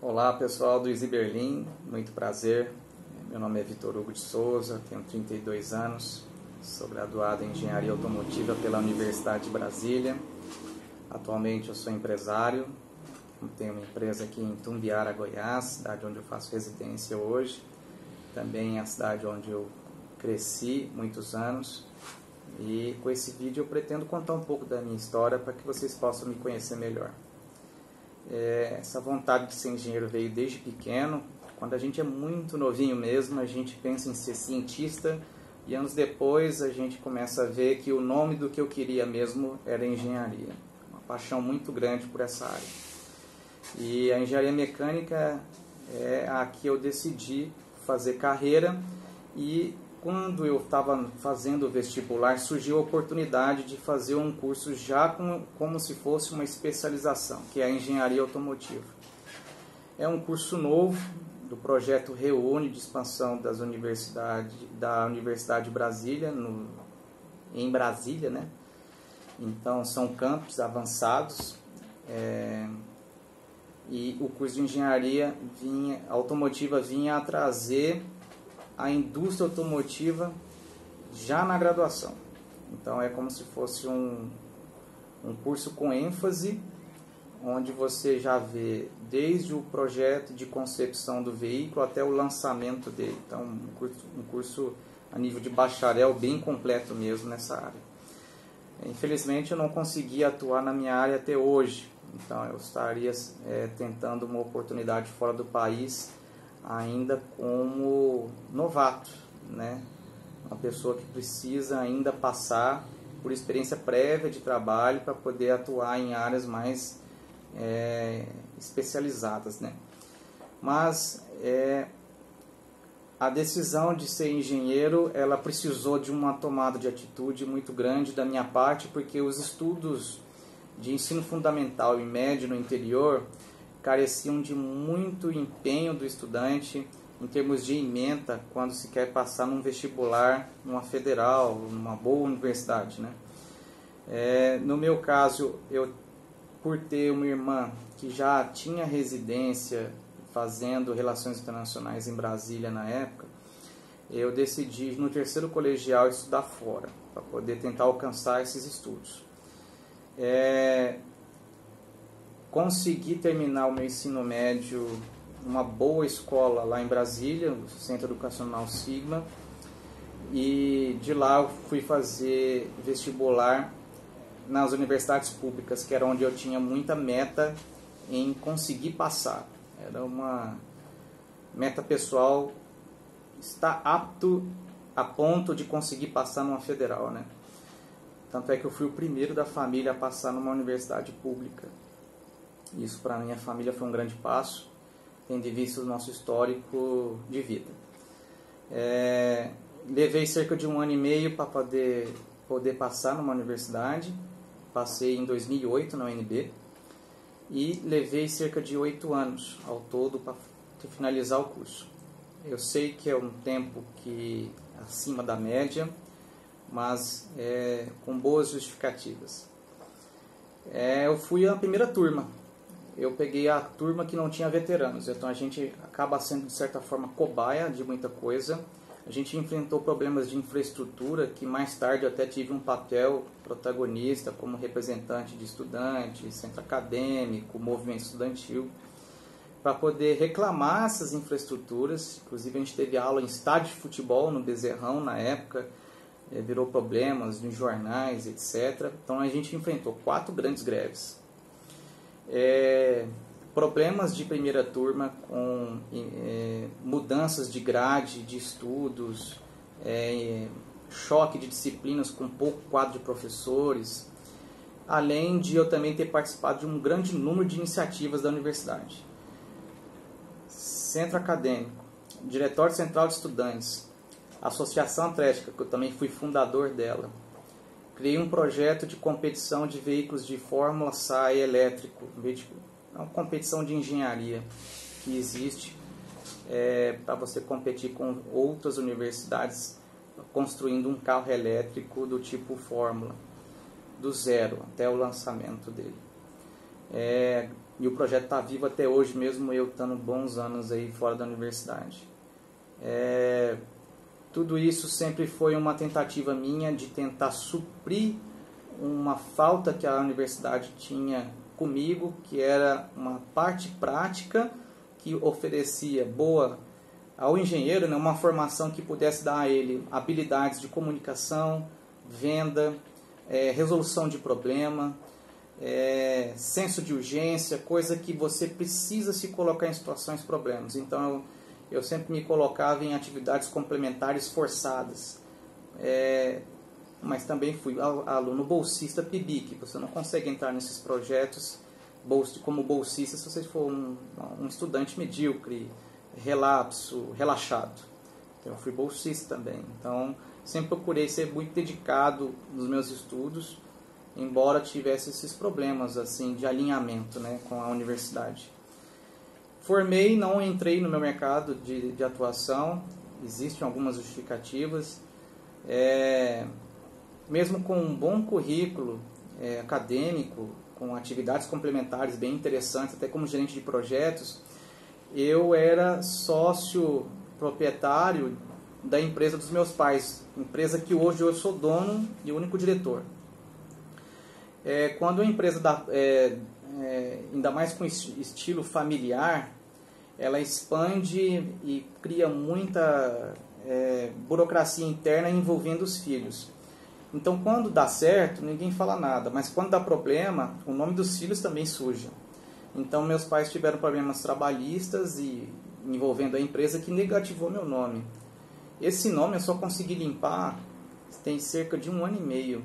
Olá pessoal do Easy Berlim, muito prazer. Meu nome é Vitor Hugo de Souza, tenho 32 anos, sou graduado em Engenharia Automotiva pela Universidade de Brasília. Atualmente eu sou empresário, tenho uma empresa aqui em Tumbiara, Goiás, cidade onde eu faço residência hoje. Também é a cidade onde eu cresci muitos anos. E com esse vídeo eu pretendo contar um pouco da minha história para que vocês possam me conhecer melhor. Essa vontade de ser engenheiro veio desde pequeno. Quando a gente é muito novinho mesmo, a gente pensa em ser cientista e anos depois a gente começa a ver que o nome do que eu queria mesmo era engenharia. Uma paixão muito grande por essa área. E a engenharia mecânica é a que eu decidi fazer carreira, e quando eu estava fazendo o vestibular surgiu a oportunidade de fazer um curso já como se fosse uma especialização, que é a engenharia automotiva. É um curso novo do projeto Reúne de expansão da Universidade de Brasília, em Brasília, né? Então são campos avançados. E o curso de engenharia automotiva vinha a trazer a indústria automotiva já na graduação. Então é como se fosse um curso com ênfase, onde você já vê desde o projeto de concepção do veículo até o lançamento dele. Então um curso a nível de bacharel bem completo mesmo nessa área. Infelizmente eu não consegui atuar na minha área até hoje. Então eu estaria tentando uma oportunidade fora do país ainda como novato, né? Uma pessoa que precisa ainda passar por experiência prévia de trabalho para poder atuar em áreas mais especializadas, né? Mas a decisão de ser engenheiro, ela precisou de uma tomada de atitude muito grande da minha parte, porque os estudos de ensino fundamental e médio no interior careciam de muito empenho do estudante em termos de ementa quando se quer passar num vestibular, numa federal, numa boa universidade, né? No meu caso, por ter uma irmã que já tinha residência fazendo relações internacionais em Brasília na época, eu decidi no terceiro colegial estudar fora, para poder tentar alcançar esses estudos. Consegui terminar o meu ensino médio numa boa escola lá em Brasília, no Centro Educacional Sigma, e de lá eu fui fazer vestibular nas universidades públicas, que era onde eu tinha muita meta em conseguir passar. Era uma meta pessoal, estar apto a ponto de conseguir passar numa federal, né? Tanto é que eu fui o primeiro da família a passar numa universidade pública. Isso para a minha família foi um grande passo, tendo em vista o nosso histórico de vida. Levei cerca de 1 ano e meio para poder passar numa universidade. Passei em 2008 na UNB e levei cerca de 8 anos ao todo para finalizar o curso. Eu sei que é um tempo que acima da média, mas com boas justificativas. Eu fui a primeira turma. Eu peguei a turma que não tinha veteranos, então a gente acaba sendo de certa forma cobaia de muita coisa. A gente enfrentou problemas de infraestrutura, que mais tarde eu até tive um papel protagonista como representante de estudantes, centro acadêmico, movimento estudantil, para poder reclamar essas infraestruturas. Inclusive a gente teve aula em estádio de futebol no Bezerrão na época, virou problemas nos jornais, etc. Então a gente enfrentou 4 grandes greves. Problemas de primeira turma com mudanças de grade de estudos, choque de disciplinas com pouco quadro de professores, além de eu também ter participado de um grande número de iniciativas da universidade. Centro acadêmico, Diretório Central de Estudantes, Associação Atlética, que eu também fui fundador dela. Criei um projeto de competição de veículos de Fórmula SAE elétrico, uma competição de engenharia que existe para você competir com outras universidades construindo um carro elétrico do tipo Fórmula, do zero até o lançamento dele. E o projeto está vivo até hoje, mesmo eu estando bons anos aí fora da universidade. Tudo isso sempre foi uma tentativa minha de tentar suprir uma falta que a universidade tinha comigo, que era uma parte prática que oferecia boa ao engenheiro, né, uma formação que pudesse dar a ele habilidades de comunicação, venda, resolução de problema, senso de urgência, coisa que você precisa se colocar em situações de problemas. Então eu sempre me colocava em atividades complementares forçadas, mas também fui aluno bolsista PIBIC. Você não consegue entrar nesses projetos como bolsista se você for um estudante medíocre, relapso, relaxado. Então, eu fui bolsista também. Então, sempre procurei ser muito dedicado nos meus estudos, embora tivesse esses problemas assim de alinhamento, né, com a universidade. Formei, não entrei no meu mercado de atuação, existem algumas justificativas. Mesmo com um bom currículo acadêmico, com atividades complementares bem interessantes, até como gerente de projetos, eu era sócio proprietário da empresa dos meus pais, empresa que hoje eu sou dono e único diretor. Quando a empresa, ainda mais com estilo familiar, ela expande e cria muita burocracia interna envolvendo os filhos. Então, quando dá certo, ninguém fala nada, mas quando dá problema, o nome dos filhos também suja. Então, meus pais tiveram problemas trabalhistas e envolvendo a empresa que negativou meu nome. Esse nome eu só consegui limpar tem cerca de 1 ano e meio.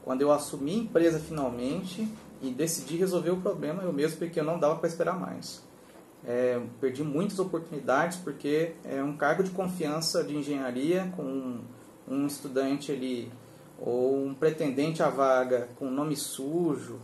Quando eu assumi a empresa finalmente e decidi resolver o problema eu mesmo, porque eu não dava para esperar mais. Perdi muitas oportunidades porque é um cargo de confiança de engenharia com um estudante ali, ou um pretendente à vaga com nome sujo,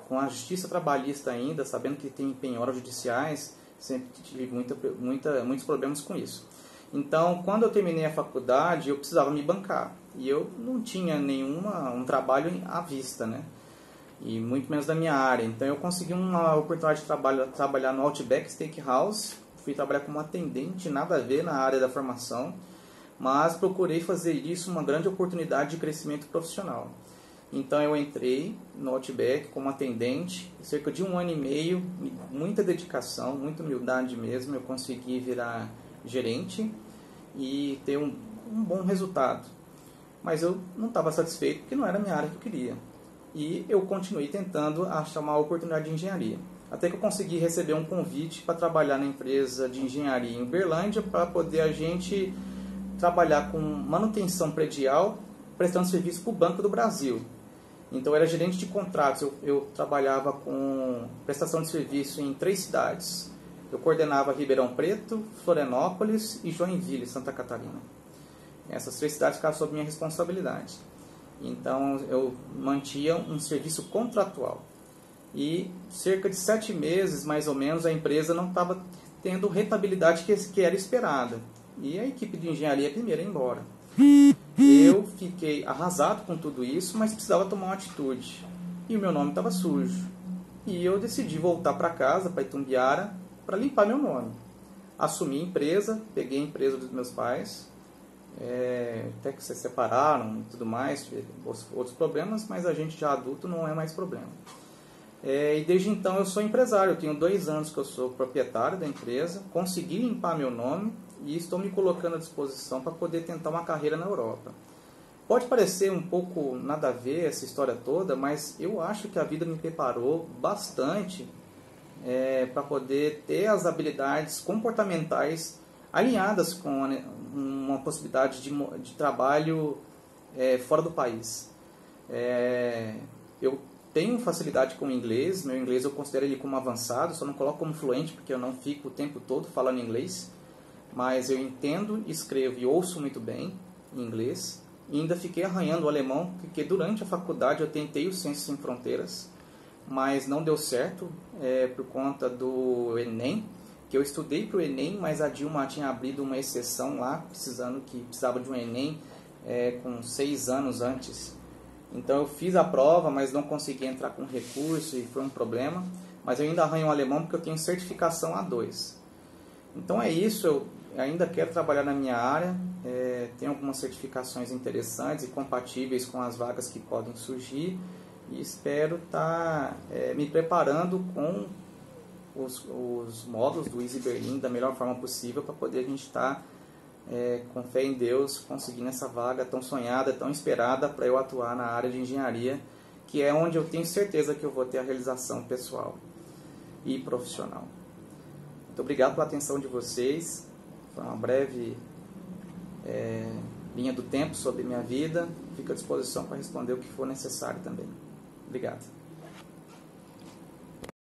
com a justiça trabalhista ainda, sabendo que tem penhoras judiciais, sempre tive muitos problemas com isso. Então, quando eu terminei a faculdade, eu precisava me bancar, e eu não tinha um trabalho à vista, né? E muito menos da minha área. Então, eu consegui uma oportunidade de trabalhar no Outback Steakhouse, fui trabalhar como atendente, nada a ver na área da formação, mas procurei fazer isso uma grande oportunidade de crescimento profissional. Então eu entrei no Outback como atendente, cerca de 1 ano e meio, muita dedicação, muita humildade mesmo, eu consegui virar gerente e ter um bom resultado. Mas eu não estava satisfeito porque não era a minha área que eu queria. E eu continuei tentando achar uma oportunidade de engenharia. Até que eu consegui receber um convite para trabalhar na empresa de engenharia em Uberlândia para poder a gente trabalhar com manutenção predial, prestando serviço para o Banco do Brasil. Então, eu era gerente de contratos, eu trabalhava com prestação de serviço em 3 cidades. Eu coordenava Ribeirão Preto, Florianópolis e Joinville, Santa Catarina. Essas 3 cidades ficavam sob minha responsabilidade. Então, eu mantinha um serviço contratual. E cerca de 7 meses, mais ou menos, a empresa não estava tendo rentabilidade que era esperada. E a equipe de engenharia primeiro ia embora. Eu fiquei arrasado com tudo isso, mas precisava tomar uma atitude. E o meu nome estava sujo. E eu decidi voltar para casa, para Itumbiara, para limpar meu nome. Assumi a empresa, peguei a empresa dos meus pais, até que se separaram e tudo mais, outros problemas, mas a gente já adulto não é mais problema. E desde então eu sou empresário, eu tenho 2 anos que eu sou proprietário da empresa, consegui limpar meu nome e estou me colocando à disposição para poder tentar uma carreira na Europa. Pode parecer um pouco nada a ver essa história toda, mas eu acho que a vida me preparou bastante para poder ter as habilidades comportamentais alinhadas com uma possibilidade de trabalho fora do país. Eu tenho facilidade com o inglês, meu inglês eu considero ele como avançado, só não coloco como fluente porque eu não fico o tempo todo falando inglês, mas eu entendo, escrevo e ouço muito bem em inglês, e ainda fiquei arranhando o alemão, porque durante a faculdade eu tentei o Ciências Sem Fronteiras, mas não deu certo por conta do Enem, que eu estudei para o Enem, mas a Dilma tinha abrido uma exceção lá, precisava de um Enem com 6 anos antes. Então eu fiz a prova, mas não consegui entrar com recurso e foi um problema. Mas eu ainda arranho o alemão porque eu tenho certificação A2. Então é isso, eu ainda quero trabalhar na minha área, tenho algumas certificações interessantes e compatíveis com as vagas que podem surgir e espero estar me preparando com os módulos do Easy Berlin da melhor forma possível para poder a gente estar com fé em Deus conseguindo essa vaga tão sonhada, tão esperada para eu atuar na área de engenharia, que é onde eu tenho certeza que eu vou ter a realização pessoal e profissional. Muito obrigado pela atenção de vocês. Foi uma breve linha do tempo sobre minha vida. Fico à disposição para responder o que for necessário também. Obrigado.